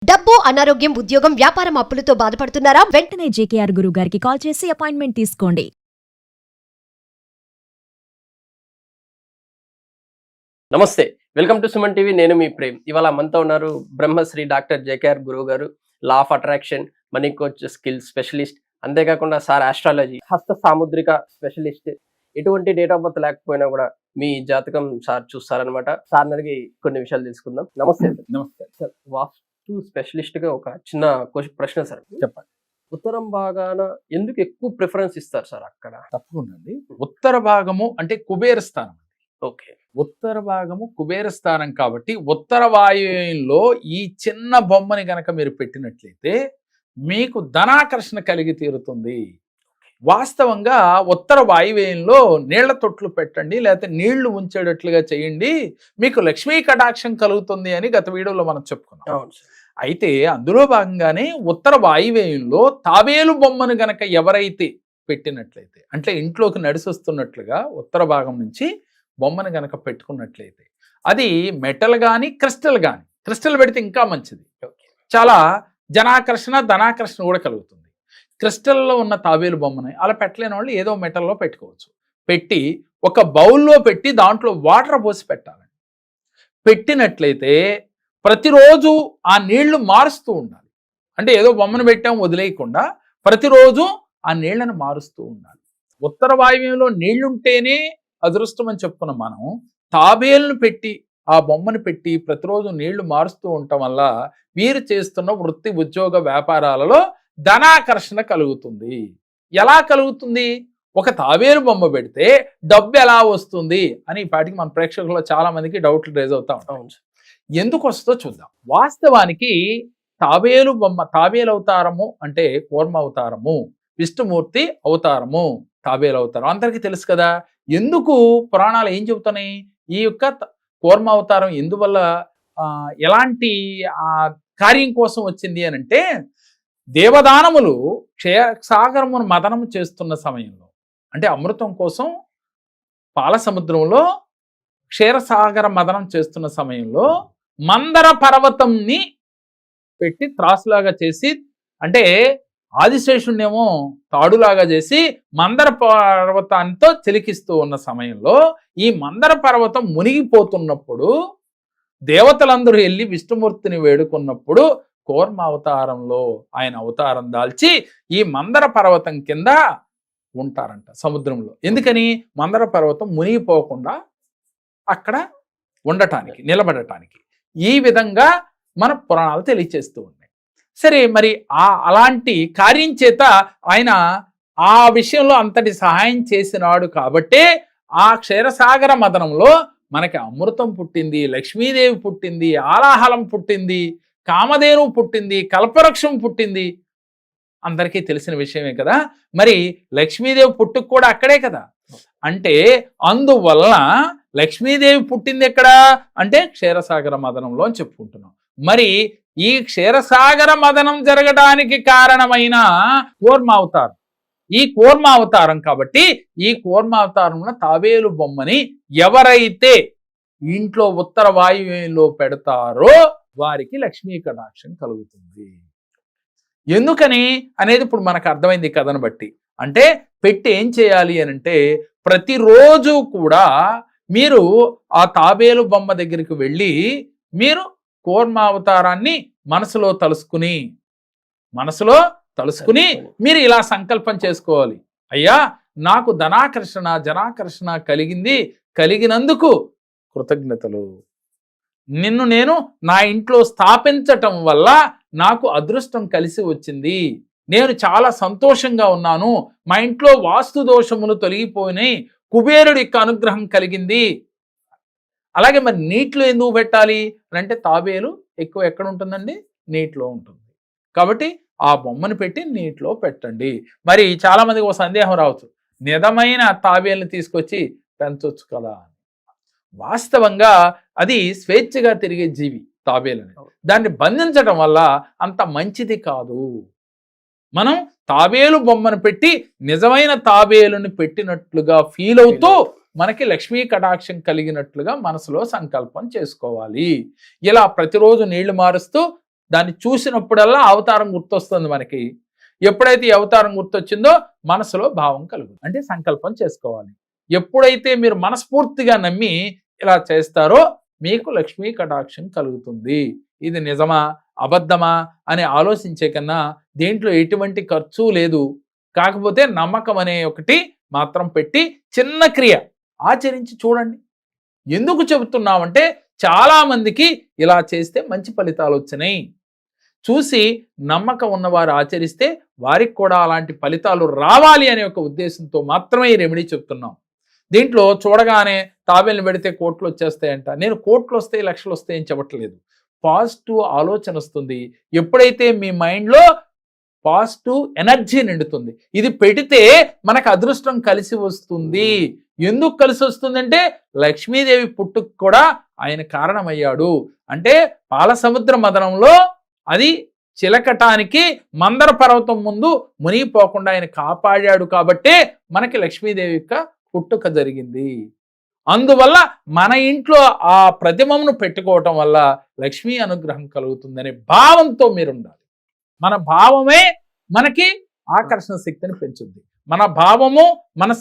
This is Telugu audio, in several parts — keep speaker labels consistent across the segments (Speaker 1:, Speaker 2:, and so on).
Speaker 1: డబ్బు, అనారోగ్యం, ఉద్యోగం, వ్యాపారం అప్పులతో బాధపడుతున్నారా?
Speaker 2: వెంటనే జేకేఆర్ గురువు గారికి కాల్ చేసి అపాయింట్మెంట్ తీసుకోండి.
Speaker 3: నమస్తే, వెల్కమ్ టు సుమన్ టీవీ. నేను మీ ప్రేమ్. ఇవాళ మనతో ఉన్నారు బ్రహ్మశ్రీ డాక్టర్ జేకేఆర్ గురువు గారు, law of attraction, money coach, skill specialist, అంతేకాకుండా సార్ ఆస్ట్రాలజీ, హస్త సాముద్రిక స్పెషలిస్ట్. ఎటువంటి డేట్ ఆఫ్ బర్త్ లేకపోయినా కూడా మీ జాతకం సార్ చూస్తారనమాట. సార్ అడిగి కొన్ని విషయాలు తెలుసుకుందాం. నమస్తే.
Speaker 4: నమస్తే
Speaker 3: సార్, వాస్తు స్పెషలిస్ట్ గా ఒక చిన్న ప్రశ్న సార్.
Speaker 4: చెప్పండి.
Speaker 3: ఉత్తరం భాగాన ఎందుకు ఎక్కువ ప్రిఫరెన్స్ ఇస్తారు సార్ అక్కడ?
Speaker 4: తప్పకుండా అండి. ఉత్తర భాగము అంటే కుబేర స్థానం.
Speaker 3: ఓకే,
Speaker 4: ఉత్తర భాగము కుబేర స్థానం కాబట్టి ఉత్తర వాయువ్యంలో ఈ చిన్న బొమ్మని గనక మీరు పెట్టినట్లయితే మీకు ధనాకర్షణ కలిగి తీరుతుంది. వాస్తవంగా ఉత్తర వాయువ్యంలో నీళ్ల తొట్లు పెట్టండి, లేకపోతే నీళ్లు ఉంచేటట్లుగా చేయండి, మీకు లక్ష్మీ కటాక్షం కలుగుతుంది అని గత వీడియోలో మనం చెప్పుకున్నాం.
Speaker 3: అవును సార్.
Speaker 4: అయితే అందులో భాగంగానే ఉత్తర వాయువ్యంలో తాబేలు బొమ్మను గనక ఎవరైతే పెట్టినట్లయితే, అంటే ఇంట్లోకి నడిసొస్తున్నట్లుగా ఉత్తర భాగం నుంచి బొమ్మను గనక పెట్టుకున్నట్లయితే, అది మెటల్ కానీ క్రిస్టల్ కానీ, క్రిస్టల్ పెడితే ఇంకా మంచిది, చాలా జనాకర్షణ ధనాకర్షణ కూడా కలుగుతుంది. క్రిస్టల్లో ఉన్న తాబేలు బొమ్మని అలా పెట్టలేని వాళ్ళు ఏదో మెటల్లో పెట్టుకోవచ్చు. పెట్టి ఒక బౌల్లో పెట్టి దాంట్లో వాటర్ పోసి పెట్టాలండి. పెట్టినట్లయితే ప్రతిరోజు ఆ నీళ్లు మారుస్తూ ఉండాలి. అంటే ఏదో బొమ్మను పెట్టాం వదిలేయకుండా ప్రతిరోజు ఆ నీళ్లను మారుస్తూ ఉండాలి. ఉత్తర వాయువ్యంలో నీళ్లుంటేనే అదృష్టం అని చెప్పుకున్నాం మనం. తాబేలును పెట్టి ఆ బొమ్మను పెట్టి ప్రతిరోజు నీళ్లు మారుస్తూ ఉండటం వల్ల వీరు చేస్తున్న వృత్తి, ఉద్యోగ, వ్యాపారాలలో ధనాకర్షణ కలుగుతుంది. ఎలా కలుగుతుంది? ఒక తాబేలు బొమ్మ పెడితే డబ్బు ఎలా వస్తుంది అని పాటికి మన ప్రేక్షకుల్లో చాలా మందికి డౌట్లు రేజ్ అవుతా ఉంటాం. ఎందుకు వస్తుందో చూద్దాం. వాస్తవానికి తాబేలు బొమ్మ, తాబేలు అవతారము అంటే కూర్మ అవతారము, విష్ణుమూర్తి అవతారము తాబేలు అవతారం అందరికీ తెలుసు కదా. ఎందుకు పురాణాలు ఏం చెబుతున్నాయి? ఈ యొక్క కూర్మ అవతారం ఎందువల్ల, ఎలాంటి కార్యం కోసం వచ్చింది అని అంటే, దేవదానములు క్షీరసాగరమును మదనం చేస్తున్న సమయంలో, అంటే అమృతం కోసం పాల సముద్రంలో క్షీరసాగర మదనం చేస్తున్న సమయంలో మందర పర్వతంని పెట్టి త్రాసులాగా చేసి, అంటే ఆదిశేషుణ్ణేమో తాడులాగా చేసి మందర పర్వతాంతో చిలికిస్తూ ఉన్న సమయంలో ఈ మందర పర్వతం మునిగిపోతున్నప్పుడు దేవతలందరూ వెళ్ళి విష్ణుమూర్తిని వేడుకున్నప్పుడు కూర్మ అవతారంలో ఆయన అవతారం దాల్చి ఈ మందర పర్వతం కింద ఉంటారంట సముద్రంలో. ఎందుకని? మందర పర్వతం మునిగిపోకుండా అక్కడ ఉండటానికి, నిలబడటానికి. ఈ విధంగా మన పురాణాలు తెలియచేస్తూ ఉన్నాయి. సరే, మరి అలాంటి కార్యం చేత ఆయన ఆ విషయంలో అంతటి సహాయం చేసినాడు కాబట్టే ఆ క్షీరసాగర మదనంలో మనకి అమృతం పుట్టింది, లక్ష్మీదేవి పుట్టింది, ఆలాహలం పుట్టింది, కామధేను పుట్టింది, కల్పవృక్షం పుట్టింది. అందరికీ తెలిసిన విషయమే కదా. మరి లక్ష్మీదేవి పుట్టుకు కూడా అక్కడే కదా. అంటే అందువలన లక్ష్మీదేవి పుట్టింది ఎక్కడ అంటే క్షీరసాగర మదనంలో అని చెప్పుకుంటున్నాం. మరి ఈ క్షీరసాగర మదనం జరగడానికి కారణమైన కూర్మావతారం, ఈ కూర్మావతారం కాబట్టి ఈ కూర్మావతారంలో తాబేలు బొమ్మని ఎవరైతే ఇంట్లో ఉత్తర వాయువ్యంలో పెడతారో వారికి లక్ష్మీ కటాక్షం కలుగుతుంది. ఎందుకని అనేది ఇప్పుడు మనకు అర్థమైంది కథను బట్టి. అంటే పెట్టి ఏం చేయాలి అని అంటే, ప్రతిరోజు కూడా మీరు ఆ తాబేలు బొమ్మ దగ్గరికి వెళ్ళి మీరు కూర్మావతారాన్ని మనసులో తలుసుకుని మీరు ఇలా సంకల్పం చేసుకోవాలి. అయ్యా, నాకు ధనాకర్షణ జనాకర్షణ కలిగినందుకు కృతజ్ఞతలు. నిన్ను నేను నా ఇంట్లో స్థాపించటం వల్ల నాకు అదృష్టం కలిసి వచ్చింది. నేను చాలా సంతోషంగా ఉన్నాను. మా ఇంట్లో వాస్తు దోషములు తొలగిపోయినాయి. కుబేరుడి యొక్క అనుగ్రహం కలిగింది. అలాగే మరి నీటిలో ఎందుకు పెట్టాలి అంటే, తాబేలు ఎక్కువ ఎక్కడ ఉంటుందండి? నీటిలో ఉంటుంది. కాబట్టి ఆ బొమ్మను పెట్టి నీటిలో పెట్టండి. మరి చాలా మందికి ఒక సందేహం రావచ్చు, నిజమైన తాబేలుని తీసుకొచ్చి పెంచవచ్చు కదా. వాస్తవంగా అది స్వేచ్ఛగా తిరిగే జీవి తాబేలని. దాన్ని బంధించడం వల్ల అంత మంచిది కాదు. మనం తాబేలు బొమ్మను పెట్టి నిజమైన తాబేలుని పెట్టినట్లుగా ఫీల్ అవుతూ మనకి లక్ష్మీ కటాక్షం కలిగినట్లుగా మనసులో సంకల్పం చేసుకోవాలి. ఇలా ప్రతిరోజు నీళ్లు మారుస్తూ దాన్ని చూసినప్పుడల్లా అవతారం గుర్తొస్తుంది మనకి. ఎప్పుడైతే ఈ అవతారం గుర్తొచ్చిందో మనసులో భావం కలుగుతుంది, అంటే సంకల్పం చేసుకోవాలి. ఎప్పుడైతే మీరు మనస్ఫూర్తిగా నమ్మి ఇలా చేస్తారో మీకు లక్ష్మీ కటాక్షం కలుగుతుంది. ఇది నిజమా అబద్ధమా అని ఆలోచించే కన్నా దేంట్లో ఎటువంటి ఖర్చు లేదు. కాకపోతే నమ్మకం అనే ఒకటి మాత్రం పెట్టి చిన్న క్రియ ఆచరించి చూడండి. ఎందుకు చెబుతున్నామంటే చాలా మందికి ఇలా చేస్తే మంచి ఫలితాలు వచ్చినాయి. చూసి నమ్మకం ఉన్నవారు ఆచరిస్తే వారికి కూడా అలాంటి ఫలితాలు రావాలి అనే ఒక ఉద్దేశంతో మాత్రమే ఈ రెమెడీ చెప్తున్నాం. దీంట్లో చూడగానే తాబేలు పెడితే కోట్లు వచ్చేస్తాయంట. నేను కోట్లు వస్తాయి లక్షలు వస్తాయని చెప్పట్లేదు. పాజిటివ్ ఆలోచన వస్తుంది. ఎప్పుడైతే మీ మైండ్లో పాజిటివ్ ఎనర్జీ నిండుతుంది, ఇది పెడితే మనకు అదృష్టం కలిసి వస్తుంది. ఎందుకు కలిసి వస్తుందంటే లక్ష్మీదేవి పుట్టుకు కూడా ఆయన కారణమయ్యాడు. అంటే పాలసముద్ర మదనంలో అది చిలకటానికి మందర పర్వతం ముందు మునిగిపోకుండా ఆయన కాపాడాడు కాబట్టే మనకి లక్ష్మీదేవి యొక్క పుట్టుక జరిగింది. అందువల్ల మన ఇంట్లో ఆ ప్రతిమను పెట్టుకోవటం వల్ల లక్ష్మీ అనుగ్రహం కలుగుతుందనే భావంతో మీరు ఉండాలి. మన భావమే మనకి ఆకర్షణ శక్తిని పెంచుద్ది. మన భావము మన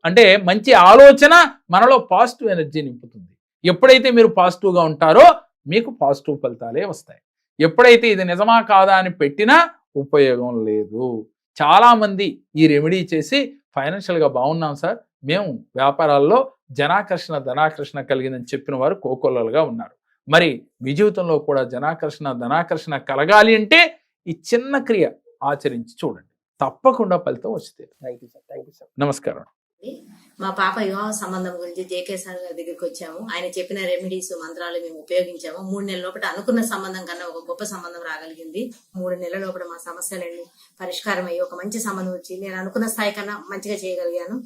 Speaker 4: అంటే మంచి ఆలోచన మనలో పాజిటివ్ ఎనర్జీ నింపుతుంది. ఎప్పుడైతే మీరు పాజిటివ్గా ఉంటారో మీకు పాజిటివ్ ఫలితాలే వస్తాయి. ఎప్పుడైతే ఇది నిజమా కాదా అని పెట్టినా ఉపయోగం లేదు. చాలామంది ఈ రెమెడీ చేసి ఫైనాన్షియల్గా బాగున్నాం సార్, మేము వ్యాపారాల్లో జనాకర్షణ ధనాకర్షణ కలిగిందని చెప్పిన వారు కోకొల్లలుగా ఉన్నారు. మరి మీ జీవితంలో కూడా జనాకర్షణ ధనాకర్షణ కలగాలి అంటే ఈ చిన్న క్రియ ఆచరించి చూడండి, తప్పకుండా ఫలితం వస్తుంది.
Speaker 3: Thank you sir, thank you sir.
Speaker 4: నమస్కారం.
Speaker 5: మా పాప వివాహ సంబంధం గురించి జేకే సార్ గారి దగ్గరికి వచ్చాము. ఆయన చెప్పిన రెమెడీస్ మంత్రాలు మేము ఉపయోగించాము. 3 నెలల లోపల అనుకున్న సంబంధం కన్నా ఒక గొప్ప సంబంధం రాగలిగింది. 3 నెలల లోపల మా సమస్యలన్నీ పరిష్కారం అయ్యి ఒక మంచి సంబంధం వచ్చి నేను అనుకున్న స్థాయి కన్నా మంచిగా చేయగలిగాను.